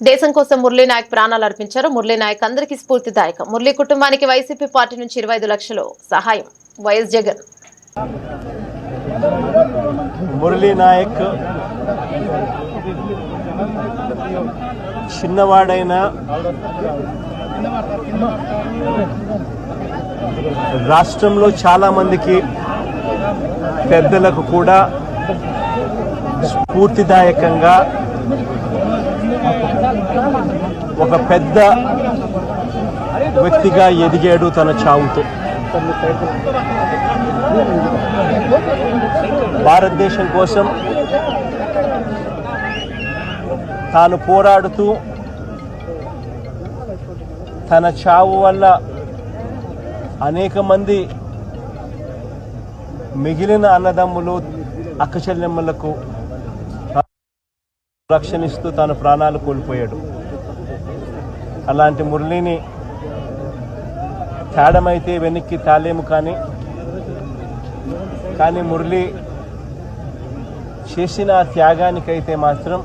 దేశం కోసం మురళీ నాయక్ ప్రాణాలు అర్పించారు. మురళీ నాయక్ అందరికీ స్ఫూర్తిదాయకం. మురళీ కుటుంబానికి వైసీపీ పార్టీ నుంచి 25 లక్షలు సహాయం. వైఎస్ జగన్. మురళీ నాయక్ చిన్నవాడైన రాష్ట్రంలో చాలా మందికి పెద్దలకు కూడా స్ఫూర్తిదాయకంగా ఒక పెద్ద వ్యక్తిగా ఎదిగాడు తన చావుతో. భారతదేశం కోసం తాను పోరాడుతూ తన చావు వల్ల అనేక మంది మిగిలిన అన్నదమ్ములు అక్కచెల్లెమ్మలకు రక్షణిస్తూ తాను ప్రాణాలు కోల్పోయాడు. అలాంటి మురళిని తేడమైతే వెనక్కి తాలేము, కానీ మురళి చేసిన త్యాగానికైతే మాత్రం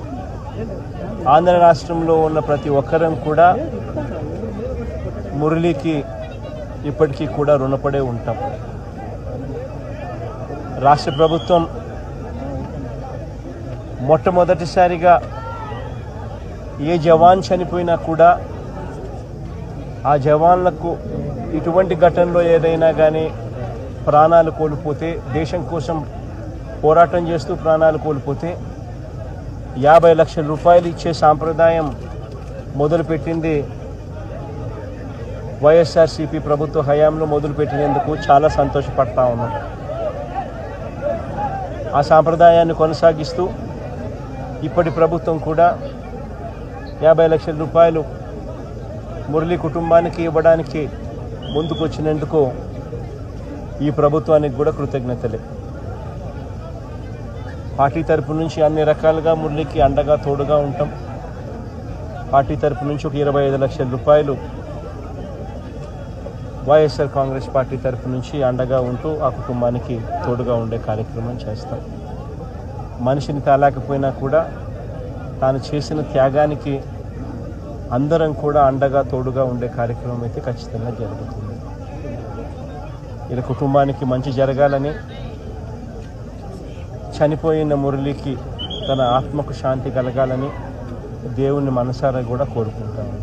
ఆంధ్ర రాష్ట్రంలో ఉన్న ప్రతి ఒక్కరం కూడా మురళికి ఇప్పటికీ కూడా రుణపడే ఉంటాం. రాష్ట్ర ప్రభుత్వం మొట్టమొదటిసారిగా ఏ జవాన్ చనిపోయినా కూడా ఆ జవాన్లకు ఇటువంటి ఘటనలో ఏదైనా కానీ ప్రాణాలు కోల్పోతే, దేశం కోసం పోరాటం చేస్తూ ప్రాణాలు కోల్పోతే 50 లక్షల రూపాయలు ఇచ్చే సాంప్రదాయం మొదలుపెట్టింది వైఎస్ఆర్సీపీ ప్రభుత్వ హయాంలో మొదలుపెట్టినందుకు చాలా సంతోషపడతా ఉన్నాం. ఆ సాంప్రదాయాన్ని కొనసాగిస్తూ ఇప్పటి ప్రభుత్వం కూడా 50 లక్షల రూపాయలు మురళి కుటుంబానికి ఇవ్వడానికి ముందుకొచ్చినందుకు ఈ ప్రభుత్వానికి కూడా కృతజ్ఞతలే. పార్టీ తరపు నుంచి అన్ని రకాలుగా మురళికి అండగా తోడుగా ఉంటాం. పార్టీ తరపు నుంచి ఒక 25 లక్షల రూపాయలు వైఎస్ఆర్ కాంగ్రెస్ పార్టీ తరపు నుంచి అండగా ఉంటూ ఆ కుటుంబానికి తోడుగా ఉండే కార్యక్రమం చేస్తాం. మనిషిని తాలేకపోయినా కూడా తాను చేసిన త్యాగానికి అందరం కూడా అండగా తోడుగా ఉండే కార్యక్రమం అయితే ఖచ్చితంగా జరుగుతుంది. ఇలా కుటుంబానికి మంచి జరగాలని, చనిపోయిన మురళికి తన ఆత్మకు శాంతి కలగాలని దేవుని మనసారా కూడా కోరుకుంటాను.